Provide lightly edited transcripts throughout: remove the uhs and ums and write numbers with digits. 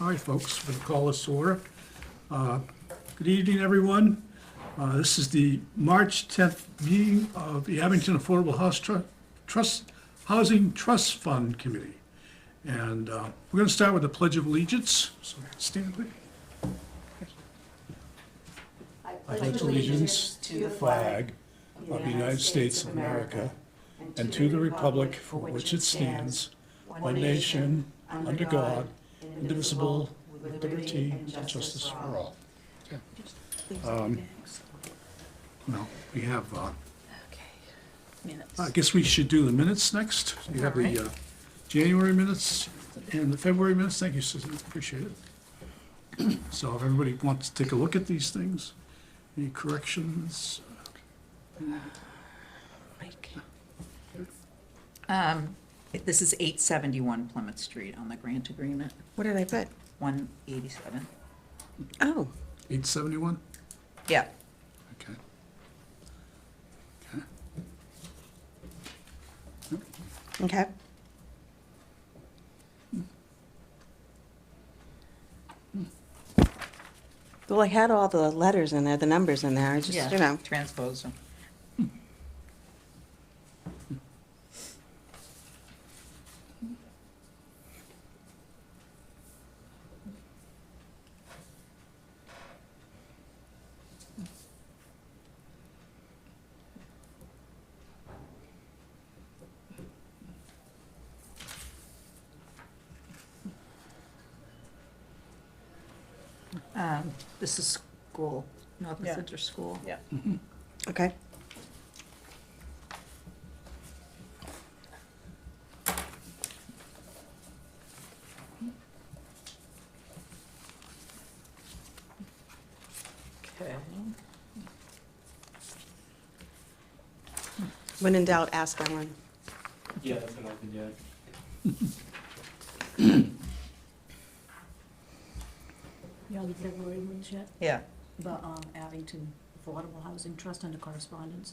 All right, folks, we'll call this to order. Good evening, everyone. This is the March 10th meeting of the Abington Affordable Housing Trust Fund Committee. And we're going to start with the Pledge of Allegiance. So stand, please. I pledge allegiance to the flag of the United States of America and to the republic for which it stands, one nation, under God, indivisible, with liberty and justice for all. Well, we have, I guess we should do the minutes next. You have the January minutes and the February minutes. Thank you, Susan, appreciate it. So if everybody wants to take a look at these things, any corrections? This is 871 Plymouth Street on the grant agreement, What did I put? 187. Oh, 871? Yeah. Okay. okay. Well, I had all the letters in there, the numbers in there, I just, you know. Transpose them. This is school, North Center School. Yeah. Okay. Okay. When in doubt, ask Ellen. Yeah, that's what I've been doing. You know, the February ones yet, Yeah. the Abington Affordable Housing Trust under correspondence,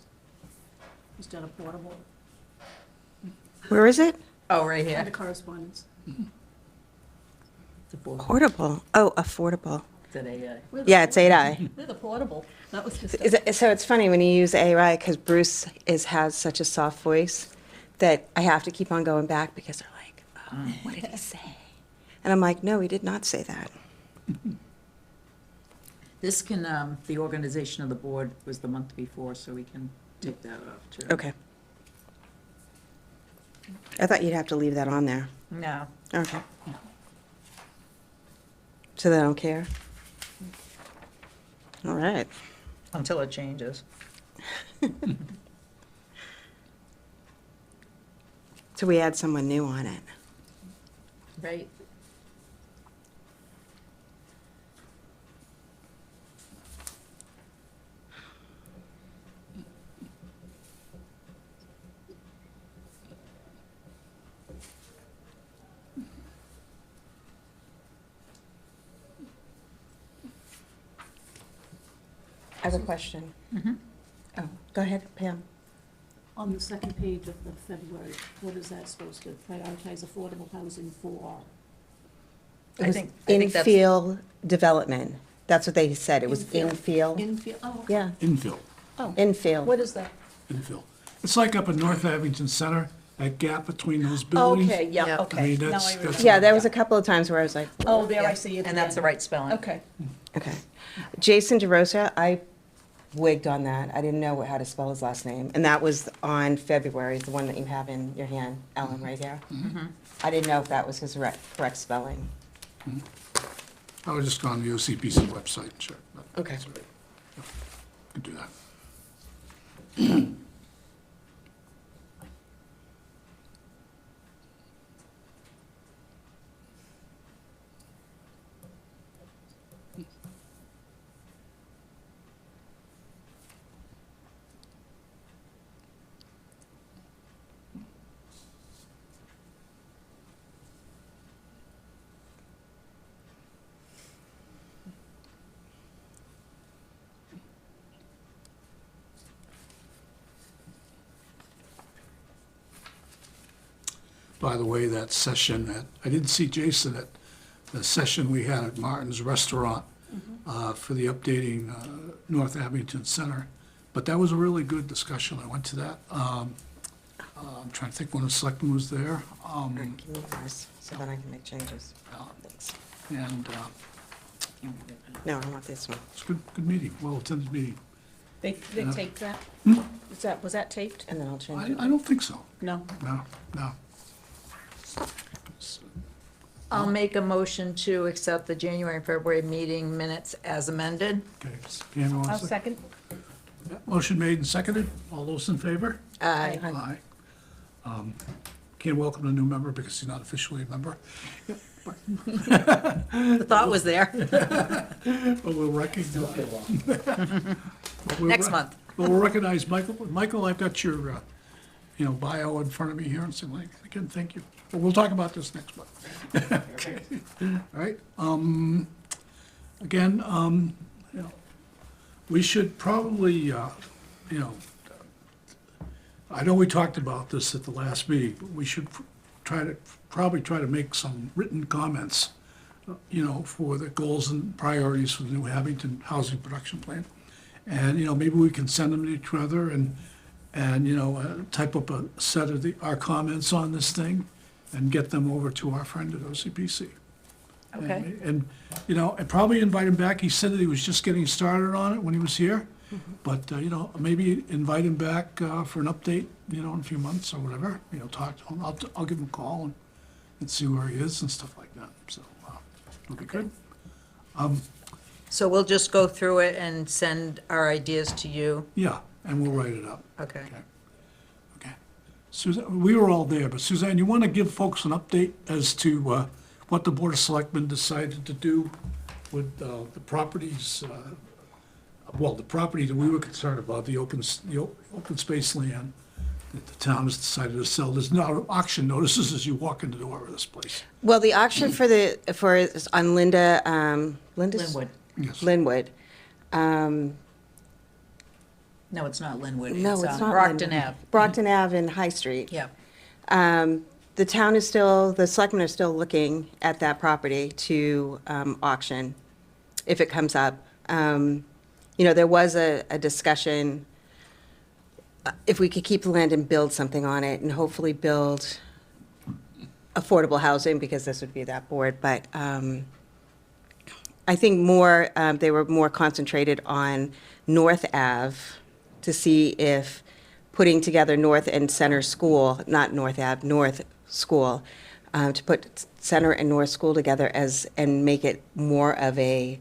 instead of portable, Where is it? Oh, right here. under correspondence. The board. Portable. Oh, affordable. Is it a, We're the Yeah, it's portable. 8I. We're the portable, that was just. So it's funny when you use AI, because Bruce has such a soft voice that I have to keep on going back because they're like, oh, what did he say? And I'm like, no, he did not say that. this can, the organization of the board was the month before, so we can take that off too. Okay. I thought you'd have to leave that on there. No. Okay. So they don't care? All right. Until it changes. So we add someone new on it. Right. I have a question. Mhm. Oh, go ahead, Pam. On the second page of the February, what is that supposed to prioritize affordable housing for? It I was think that's- infill development. That's what they said. It was infill. Infill, oh, okay. Yeah, Infill, infill. What is that? infill. It's like up in North Abington Center, that gap between those buildings. Okay, yeah, Yeah. I okay. mean, Now that's, I remember. that's. Yeah, there was a couple of times where I was like, Oh, there I Yeah, see it. And that's the right spelling. Okay. okay. Jason DeRosa, I wigged on that. I didn't know how to spell his last name. And that was on February, the one that you have in your hand, Ellen, right here. I didn't know if that was his correct spelling. I was just on the OCPC website, sure. Okay. That's all right. Yeah, could do that. By the way, that session, I didn't see Jason at the session we had at Martin's Restaurant for the updating North Abington Center. But that was a really good discussion. I went to that. I'm trying to think when the selectman was there. Give me yours, so then I can make changes. Thanks. And No, I want this one. it's a good meeting, well-attended meeting. They taped that? Was that taped? And then I'll change I it. don't think so. No. No. I'll make a motion to accept the January and February meeting minutes as amended. Okay, Pam, you want to I'll say? second. Yeah, motion made and seconded. All those in favor? Aye. Aye. Can't welcome a new member because he's not officially a member. The thought was there. But we'll recognize. Next month. But we'll recognize Michael. Michael, I've got your, bio in front of me here, and say, like, again, thank you. But we'll talk about this next month. Okay. All right. Again, we should probably, I know we talked about this at the last meeting, but we should probably try to make some written comments, for the goals and priorities for the New Abington Housing Production Plan. And, maybe we can send them to each other and type up a set of our comments on this thing and get them over to our friend at OCPC. Okay. And probably invite him back. He said that he was just getting started on it when he was here. But, maybe invite him back for an update, in a few months or whatever, talk to him. I'll give him a call and see where he is and stuff like that. So, it'll be good. So we'll just go through it and send our ideas to you. Yeah, and we'll write it up. Okay. Okay. Suzanne, we were all there, but Suzanne, you want to give folks an update as to what the Board of Selectmen decided to do with the properties, the property that we were concerned about, the open space land that the town has decided to sell. There's now auction notices as you walk in the door of this place. Well, the auction on Linda's? Linwood. Yes. Linwood. No, it's not Linwood. No, it's not Brockton Linwood. Ave. Brockton Ave and High Street. Yeah. The selectmen are still looking at that property to auction if it comes up. There was a discussion, if we could keep the land and build something on it and hopefully build affordable housing, because this would be that board, but I think they were more concentrated on North Ave to see if putting together North and Center School, not North Ave, North School, to put Center and North School together and make it more of a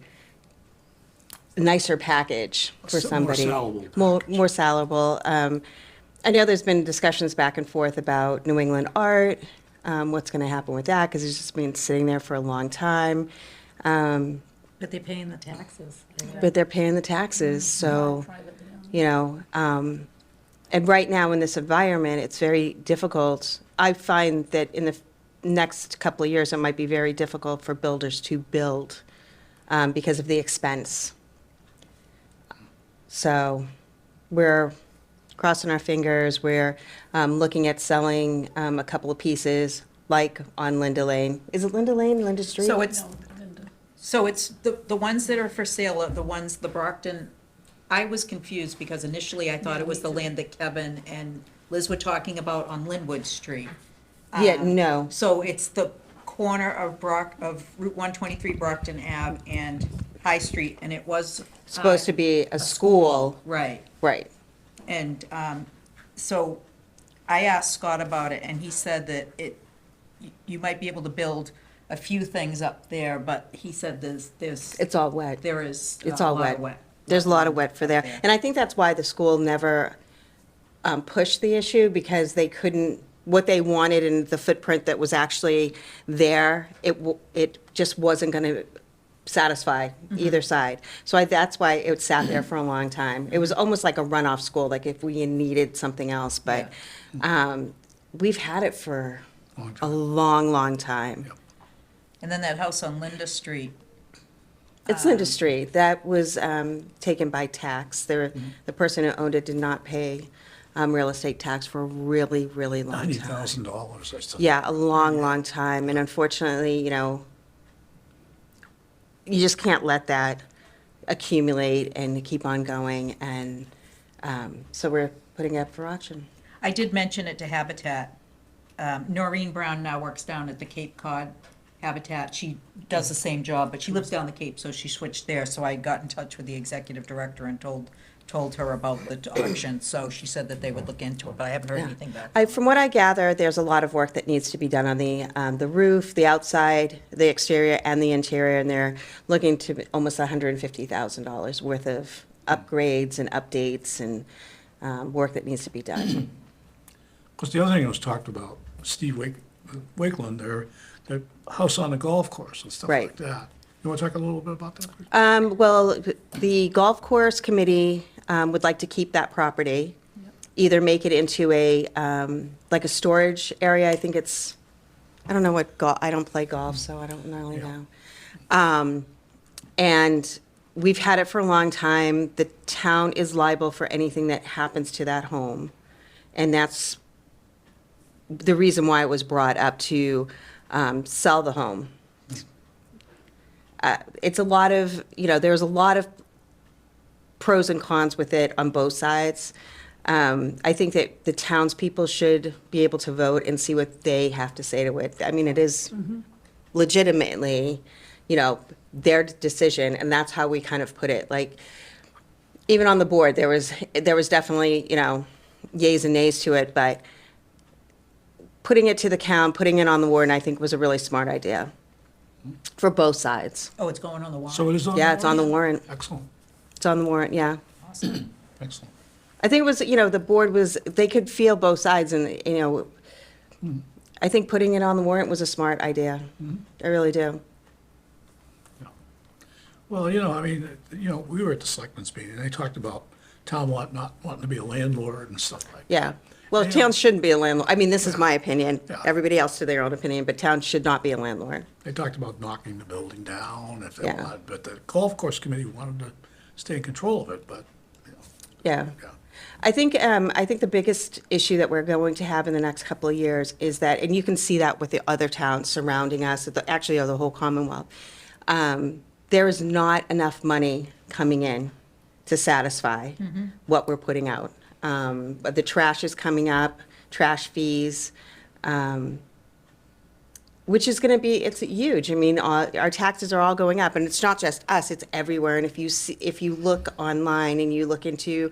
nicer package for somebody. More salable More salable. I know there's been discussions back and forth about New England art, what's going to happen with that, because it's just been sitting there for a long time. But they're paying the taxes. But they're paying the taxes, so, and right now in this environment, it's very difficult. I find that in the next couple of years, it might be very difficult for builders to build because of the expense. So we're crossing our fingers. We're looking at selling a couple of pieces, like on Linda Lane. Is it Linda Lane, Linda Street? So it's the ones that are for sale, are the Brockton, I was confused because initially I thought it was the land that Kevin and Liz were talking about on Linwood Street. Yeah, no. So it's the corner of Route 123 Brockton Ave and High Street, and it was. Supposed to be a school. Right. Right. And so I asked Scott about it, and he said that you might be able to build a few things up there, but he said It's all wet. there is It's a all lot of wet. There's a lot of wet for there. there. And I think that's why the school never pushed the issue, because they couldn't, what they wanted in the footprint that was actually there, it just wasn't going to satisfy either side. So that's why it sat there for a long time. It was almost like a runoff school, like if we needed something else. But we've had it for a long, long time. Yep. And then that house on Linda Street. It's Linda Street. That was taken by tax. The person who owned it did not pay real estate tax for a really, really long time. $90,000, I said. Yeah, a long, long time. And unfortunately, you just can't let that accumulate and keep on going, and so we're putting it up for auction. I did mention it to Habitat. Noreen Brown now works down at the Cape Cod Habitat. She does the same job, but she lives down the Cape, so she switched there. So I got in touch with the executive director and told her about the auction. So she said that they would look into it, but I haven't heard anything back. From what I gather, there's a lot of work that needs to be done on the roof, the outside, the exterior, and the interior, and they're looking to almost $150,000 worth of upgrades and updates and work that needs to be done. Because the other thing that was talked about, Steve Wakeland, their house on the golf course and stuff Right. like that. You want to talk a little bit about that? Well, the golf course committee would like to keep that property, either make it into a, like a storage area. I think it's, I don't know what I don't play golf, so I don't really know. And we've had it for a long time. The town is liable for anything that happens to that home. And that's the reason why it was brought up, to sell the home. It's a lot of, there's a lot of pros and cons with it on both sides. I think that the townspeople should be able to vote and see what they have to say to it. I mean, it is legitimately, their decision, and that's how we kind of put it. Like, even on the board, there was definitely, yays and nays to it, but putting it to the count, putting it on the warrant, I think was a really smart idea for both sides. Oh, it's going on the warrant? So it is on? Yeah, it's on the warrant. Excellent, It's on the warrant, yeah. Awesome. excellent. I think it was, the board was, they could feel both sides, and, I think putting it on the warrant was a smart idea. I really do. Well, I mean, we were at the selectmen's meeting, and they talked about town not wanting to be a landlord and stuff like that. Yeah. Well, Yeah. towns shouldn't be a landlord. I mean, this is my opinion. Yeah. Everybody else to their own opinion, but towns should not be a landlord. They talked about knocking the building down if they Yeah. wanted, but the golf course committee wanted to stay in control of it, but, Yeah. yeah. I think the biggest issue that we're going to have in the next couple of years is that, and you can see that with the other towns surrounding us, actually, the whole Commonwealth, there is not enough money coming in to satisfy what we're putting out. But the trash is coming up, trash fees, which is going to be, it's huge. I mean, our taxes are all going up, and it's not just us, it's everywhere. And if you look online and you look into,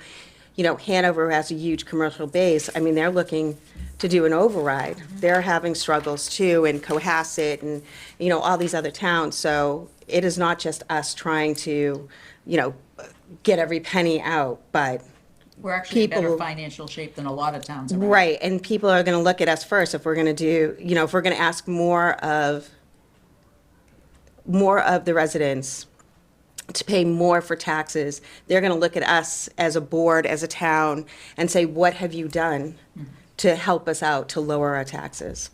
Hanover has a huge commercial base, I mean, they're looking to do an override. They're having struggles too, and Cohasset and, all these other towns. So it is not just us trying to, get every penny out, but We're actually in better People- financial shape than a lot of towns around. right, and people are going to look at us first if we're going to do, if we're going to ask more of the residents to pay more for taxes. They're going to look at us as a board, as a town, and say, what have you done to help us out to lower our taxes?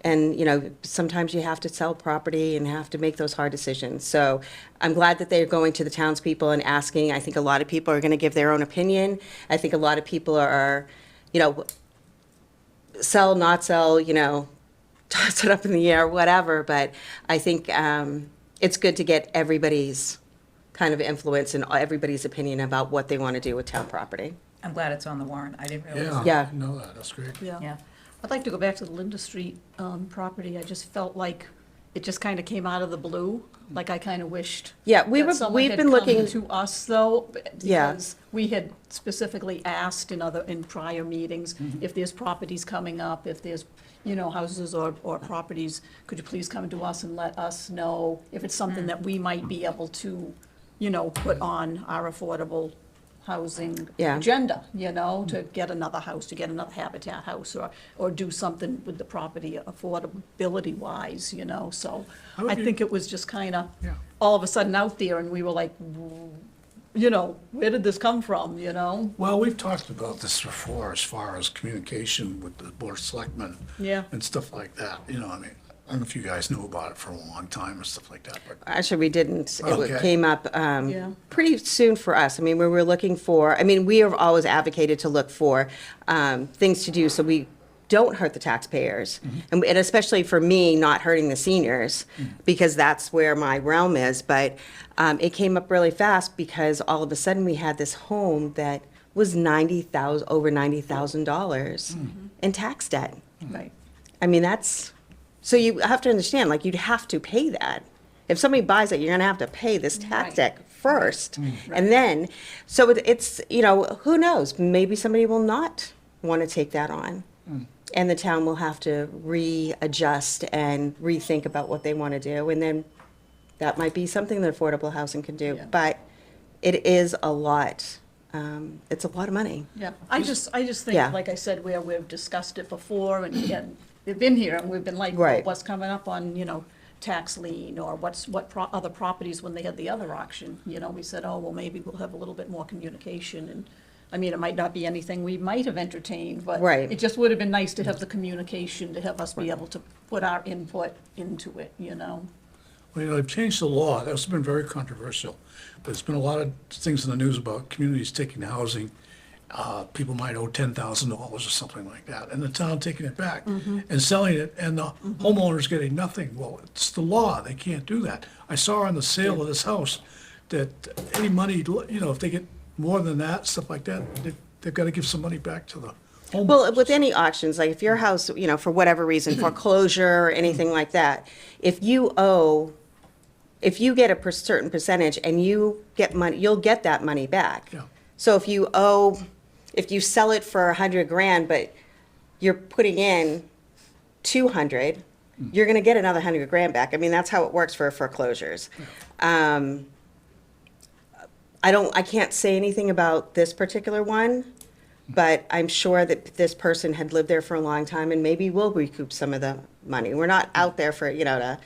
And, sometimes you have to sell property and have to make those hard decisions. So I'm glad that they're going to the townspeople and asking. I think a lot of people are going to give their own opinion. I think a lot of people are, sell, not sell, toss it up in the air, whatever. But I think it's good to get everybody's kind of influence and everybody's opinion about what they want to do with town property. I'm glad it's on the warrant. I didn't realize. Yeah, Yeah. I know that, that's great. Yeah. I'd like to go back to the Linda Street property. I just felt like it just kind of came out of the blue, like I kind of wished. Yeah, that we've someone been had come looking, to us, though, Yeah. because we had specifically asked in prior meetings, if there's properties coming up, if there's, houses or properties, could you please come to us and let us know if it's something that we might be able to, put on our affordable housing Yeah. agenda, to get another house, to get another Habitat house, or do something with the property affordability-wise, so How would I you- think it was just kind of Yeah. all of a sudden out there, and we were like, where did this come from, Well, we've talked about this before as far as communication with the board of selectmen. Yeah. And stuff like that, I mean, I don't know if you guys knew about it for a long time or stuff like that, but, actually, we didn't. It Okay. came up Yeah. pretty soon for us. I mean, we were looking for, we have always advocated to look for things to do, so we don't hurt the taxpayers. And especially for me, not hurting the seniors, because that's where my realm is. But it came up really fast because all of a sudden we had this home that was over $90,000 in tax debt. Right. I mean, so you have to understand, like, you'd have to pay that. If somebody buys it, you're gonna have to pay this tax Right. debt first. And then, so it's, who knows? Maybe somebody will not want to take that on. And the town will have to readjust and rethink about what they want to do. And then that might be something that affordable housing can do. Yeah. But it is a lot. It's a lot of money. Yeah, I just think, Yeah. like I said, where we've discussed it before, and they've been here, and we've been like, well, Right. what's coming up on, tax lien, or other properties when they had the other auction, we said, oh, well, maybe we'll have a little bit more communication, and, I mean, it might not be anything we might have entertained, but Right. it just would have been nice to have the communication, to have us be able to put our input into it, Well, they've changed the law. That's been very controversial. There's been a lot of things in the news about communities taking housing. People might owe $10,000 or something like that, and the town taking it back and selling it, and the homeowner's getting nothing. Well, it's the law. They can't do that. I saw on the sale of this house that any money, if they get more than that, stuff like that, they've got to give some money back to the homeowner. Well, with any auctions, like if your house, for whatever reason, foreclosure or anything like that, if you get a certain percentage and you get money, you'll get that money back. Yeah. So if you sell it for $100,000, but you're putting in 200, you're gonna get another $100,000 back. I mean, that's how it works for foreclosures. I can't say anything about this particular one, but I'm sure that this person had lived there for a long time and maybe will recoup some of the money. We're not out there for, to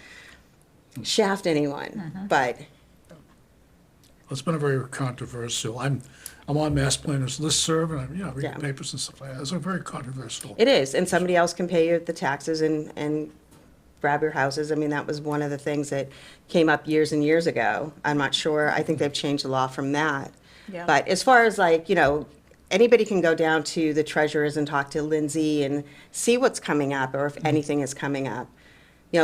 shaft anyone, but It's been a very controversial. I'm on Mass Planners listserv, and I'm, reading Yeah. papers and stuff like that. It's a very controversial. it is. And somebody else can pay you the taxes and grab your houses. I mean, that was one of the things that came up years and years ago. I'm not sure. I think they've changed the law from that. Yeah. But as far as anybody can go down to the treasurers and talk to Lindsay and see what's coming up or if anything is coming up.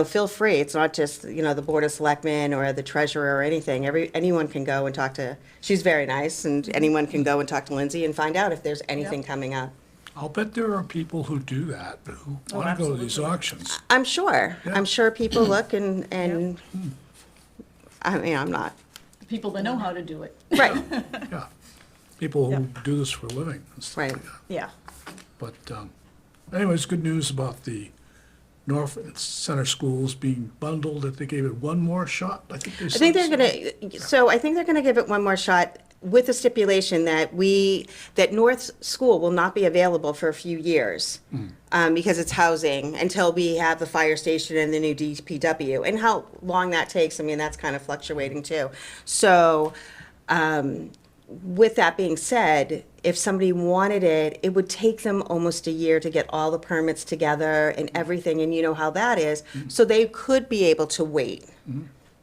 Feel free. It's not just, the Board of Selectmen or the treasurer or anything. Anyone can go and talk to, she's very nice, and anyone can go and talk to Lindsay and find out if there's anything coming up. I'll bet there are people who do that, who want to go to these absolutely. auctions. I'm sure. Yeah. I'm sure people look and I mean, I'm not. People that know how to do it. Right, Yeah. People Yeah. who do this for a living and stuff Right. like that. Yeah. But anyways, good news about the North Center schools being bundled, that they gave it one more shot. I think I think they're gonna give it one more shot with the stipulation that North School will not be available for a few years. Because it's housing until we have the fire station and the new DPW. And how long that takes, I mean, that's kind of fluctuating too. So, with that being said, if somebody wanted it, it would take them almost a year to get all the permits together and everything, and you know how that is. So they could be able to wait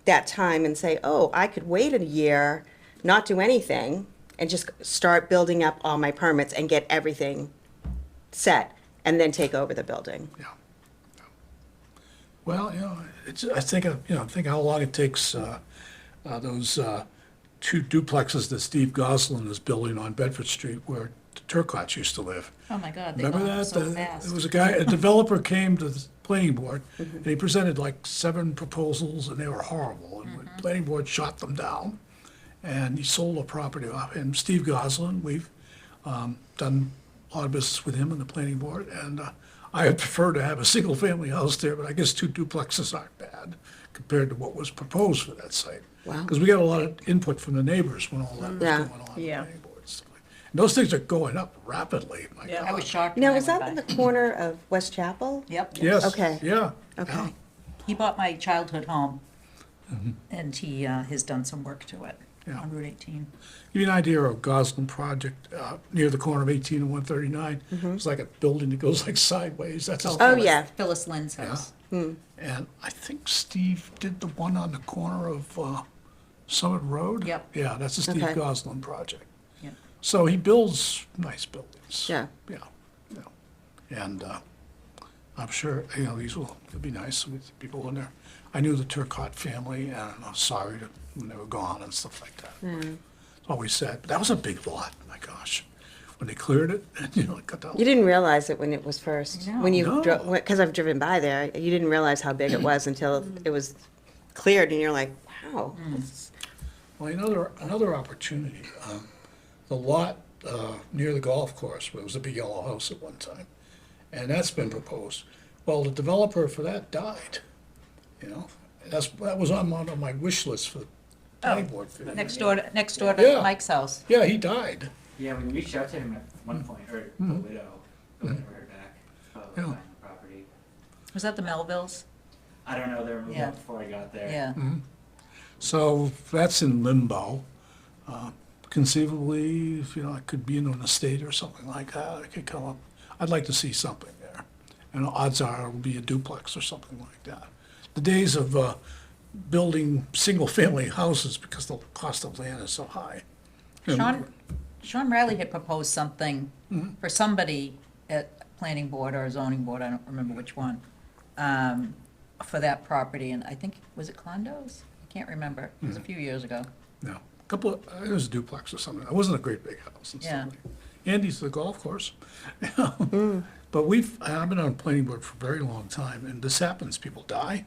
that time and say, oh, I could wait a year, not do anything, and just start building up all my permits and get everything set, and then take over the building. Yeah. Well, I think how long it takes those two duplexes that Steve Goslin is building on Bedford Street where the Turcottes used to live. Oh, my God, they Remember go that? so fast. There was a developer came to the planning board, and he presented like 7 proposals, and they were horrible. And the planning board shot them down, and he sold the property off. And Steve Goslin, we've done a lot of business with him in the planning board, and I would prefer to have a single-family house there, but I guess 2 duplexes aren't bad compared to what was proposed for that site. Wow. Because we got a lot of input from the neighbors when all that was Yeah. going on in the Yeah. planning board and stuff like that. And those things are going up rapidly, my Yeah. God. I was shocked when Now, I is that went in by. the corner of West Chapel? Yep. Yes. Okay. Yeah. Okay. He bought my childhood home, and he has done some work to it Yeah. on Route 18. Give you an idea of Goslin project near the corner of 18 and 139. It's like a building that goes like sideways. That's how. Oh, yeah. Phyllis Lynn's house. And I think Steve did the one on the corner of Summit Road. Yep. Yeah, that's a Steve Okay. Goslin project. Yep. So he builds nice buildings. Yeah. Yeah. Yeah. And I'm sure, these will be nice with people in there. I knew the Turcotte family, and I'm sorry when they were gone and stuff like that. It's always sad, but that was a big lot, my gosh. When they cleared it, and, it cut down. You didn't realize it when it was first, No. when you No. drove, because I've driven by there, you didn't realize how big it was until it was cleared, and you're like, wow. that's- Well, another opportunity, the lot near the golf course, where there was a big yellow house at one time, and that's been proposed. Well, the developer for that died, that was on one of my wish lists for the planning board. Next door to Yeah. Mike's house. Yeah, he died. Yeah, we reached out to him at one point, or the widow, but we never heard back about Yeah. buying the property. Was that the Melvilles? I don't know, they were moving Yeah. out before I got there. Yeah. So that's in limbo. Conceivably, it could be in an estate or something like that, it could come up. I'd like to see something there. And odds are it'll be a duplex or something like that. The days of building single-family houses because the cost of land is so high. Sean Riley had proposed something for somebody at planning board or zoning board, I don't remember which one, for that property, and I think, was it condos? I can't remember, it was a few years ago. No, it was a duplex or something. It wasn't a great big house and Yeah. stuff like that. Andy's the golf course. But I've been on the planning board for a very long time, and this happens, people die,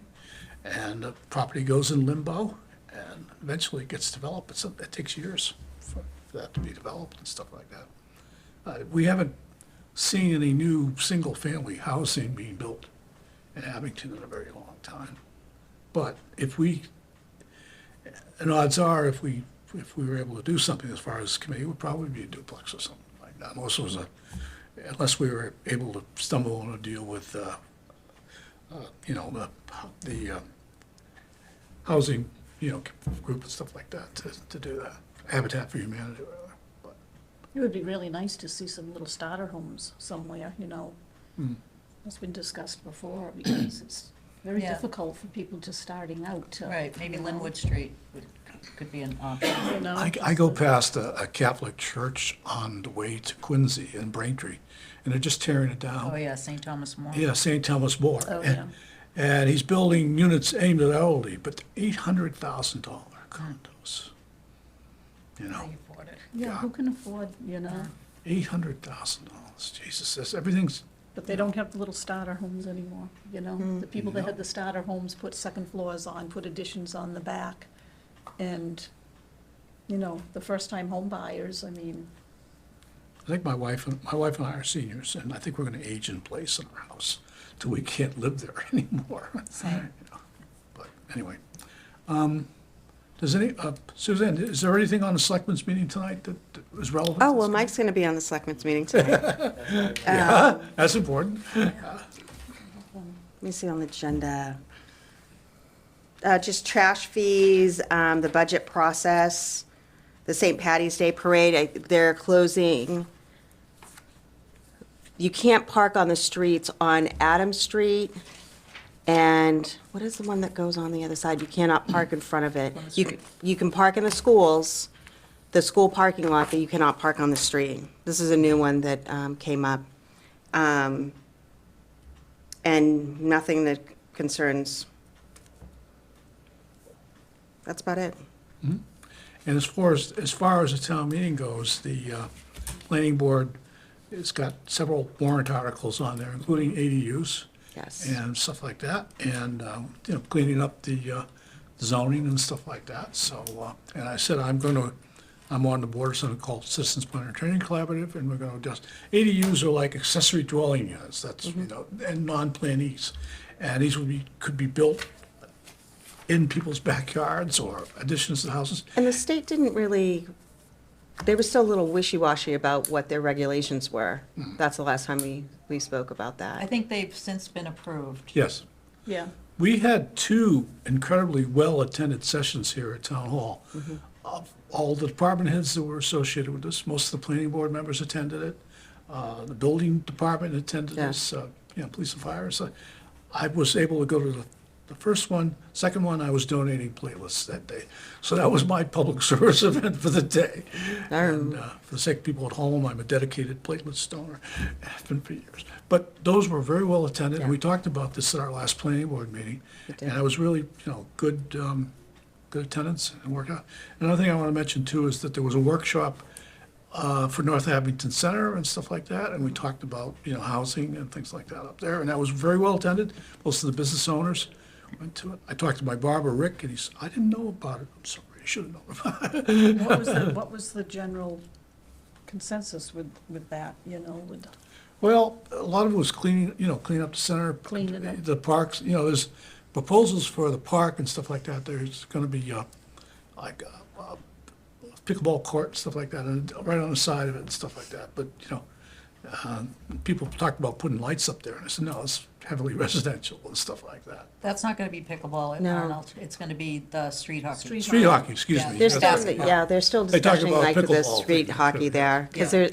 and the property goes in limbo, and eventually it gets developed. It takes years for that to be developed and stuff like that. We haven't seen any new single-family housing being built in Abington in a very long time. But and odds are, if we were able to do something as far as this committee, it would probably be a duplex or something like that. Unless we were able to stumble on a deal with, the housing, group and stuff like that to do that. Habitat for Humanity, whatever. But It would be really nice to see some little starter homes somewhere, It's been discussed before, because it's very Yeah. difficult for people just starting out to. Right, maybe Linwood Street could be an option. I go past a Catholic church on the way to Quincy and Braintree, and they're just tearing it down. Oh, yeah, St. Thomas More. Yeah, St. Thomas More. Oh, yeah. And he's building units aimed at elderly, but $800,000 condos. How you afford it. Yeah, who can afford, $800,000, Jesus, everything's, but they don't have the little starter homes anymore, The people that had the starter homes put second floors on, put additions on the back. And, the first-time home buyers, I think my wife and I are seniors, and I think we're gonna age in place in our house till we can't live there anymore. Same. But anyway, Suzanne, is there anything on the selectmen's meeting tonight that was relevant? Oh, well, Mike's going to be on the selectmen's meeting tonight. Yeah, that's important. Let me see on the agenda. Just trash fees, the budget process, the St. Patty's Day Parade, they're closing. You can't park on the streets on Adams Street, and what is the one that goes on the other side? You cannot park in front of it. On the You you can park in the school parking lot, but you cannot park on the street. This is a new one that came up. And nothing that concerns, that's about it. And as far as the town meeting goes, the planning board has got several warrant articles on there, including ADUs Yes. and stuff like that, and, cleaning up the zoning and stuff like that. So, and I said I'm on the board of something called Citizens Planner Training Collaborative, and we're gonna ADUs are like accessory dwelling units, that's, and non-plannees. And these could be built in people's backyards or additions to houses. And the state didn't really, they were still a little wishy-washy about what their regulations were. That's the last time we spoke about I that. think they've since been approved. Yes. Yeah. We had 2 incredibly well-attended sessions here at Town Hall. Of all the department heads that were associated with this, most of the planning board members attended it. The building department attended Yeah. this, police and fire. So I was able to go to The first one, second one, I was donating playlists that day. So that was my public service event for the day. And for the sake of people at home, I'm a dedicated platelets donor, have been for years. But those were very well attended, and we talked about this at our last planning board meeting. did. And it was really, good, good attendance and workout. Another thing I want to mention too is that there was a workshop for North Abington Center and stuff like that, and we talked about, housing and things like that up there, and that was very well attended. Most of the business owners went to it. I talked to my barber, Rick, and he said, I didn't know about it. I'm sorry, you should have known about it. What was the general consensus with that, with, Well, a lot of it was cleaning, cleaning up the center. Clean it up. The parks, there's proposals for the park and stuff like that. There's gonna be, like, pickleball court, stuff like that, and right on the side of it and stuff like that. But, people talked about putting lights up there, and I said, no, it's heavily residential and stuff like that. That's not gonna be pickleball at No. Arnold, it's gonna be the street hockey. Street hockey, excuse Yeah. me. They're That's- still, yeah, they're still They talked discussing about like the pickleball street thing, hockey too. there, because Yeah.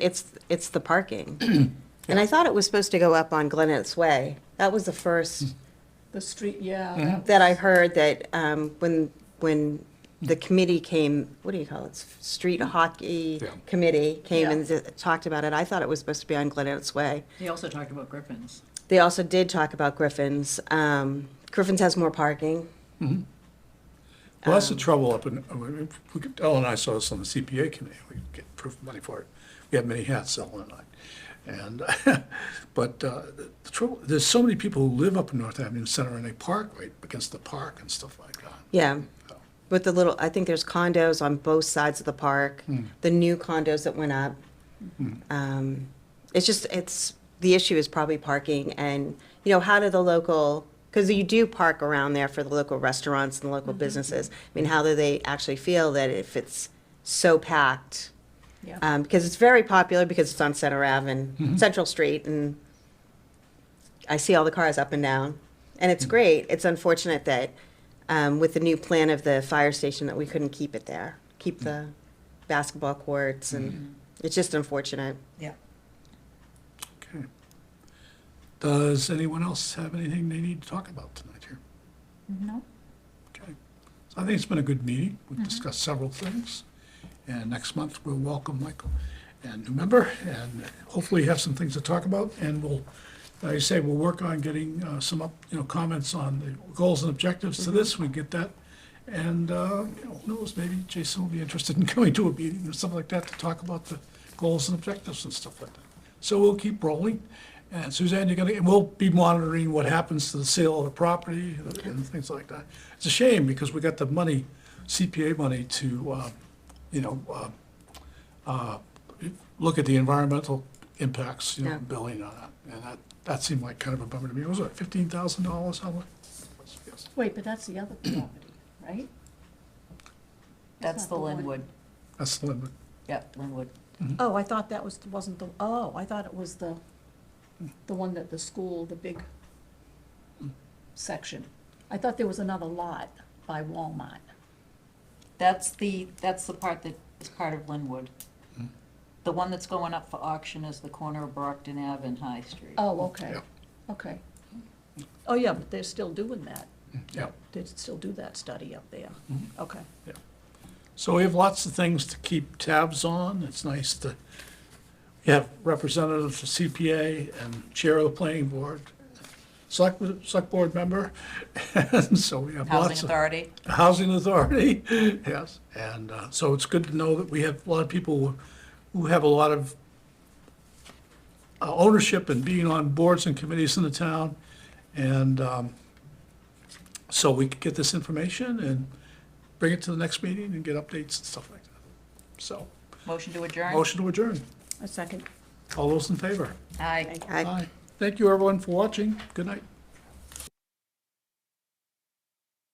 it's the parking. And I thought it was supposed to go up on Glennett's Way. That was the first the street, yeah. that I heard that, when the committee came, what do you call it? Street Hockey Yeah. Committee came Yeah. and talked about it. I thought it was supposed to be on Glennett's Way. They also talked about Griffins. They also did talk about Griffin's. Griffin's has more parking. Well, that's the trouble up in, Ellen and I saw this on the CPA committee, we get proof money for it. We have many hats, Ellen and I. And, but the trouble, there's so many people who live up in North Avenue Center and they park right against the park and stuff like that. Yeah. With the little, I think there's condos on both sides of the park, the new condos that went up. The issue is probably parking and, how do the local, because you do park around there for the local restaurants and the local businesses. I mean, how do they actually feel that if it's so packed? Yeah. Because it's very popular because it's on Center Ave and Central Street, and I see all the cars up and down. And it's great. It's unfortunate that with the new plan of the fire station that we couldn't keep it there, keep the basketball courts, and it's just unfortunate. Yeah. Okay. Does anyone else have anything they need to talk about tonight here? No? Okay. So I think it's been a good meeting. We've discussed several things. And next month, we'll welcome Michael and new member, and hopefully have some things to talk about. And we'll, like I say, we'll work on getting some comments on the goals and objectives to this. We get that. And, who knows, maybe Jason will be interested in coming to a meeting or something like that to talk about the goals and objectives and stuff like that. So we'll keep rolling. And Suzanne, and we'll be monitoring what happens to the sale of the property and things like that. It's a shame because we got the money, CPA money to, look at the environmental impacts, Yeah. billing on that. And that seemed like kind of a bummer to me. It was like $15,000, how much? Yes. Wait, but that's the other property, right? That's not the the one. Linwood. That's the limit. Yep, Linwood. Oh, I thought that wasn't I thought it was the one that the school, the big section. I thought there was another lot by Walmart. That's the part that is part of Linwood. The one that's going up for auction is the corner of Brockton Ave and High Street. Oh, okay, Yeah. okay. Oh, yeah, but they're still doing that. Yeah. They still do that study up there. Okay. So we have lots of things to keep tabs on. It's nice to have representatives of CPA and chair of the planning board, select board member. And so we have lots Housing of. Authority. Housing Authority, yes. And so it's good to know that we have a lot of people who have a lot of ownership and being on boards and committees in the town. And so we can get this information and bring it to the next meeting and get updates and stuff like that. So, Motion to adjourn? motion to adjourn. A second. All those in favor? Aye. Aye. Thank you, everyone, for watching. Good night.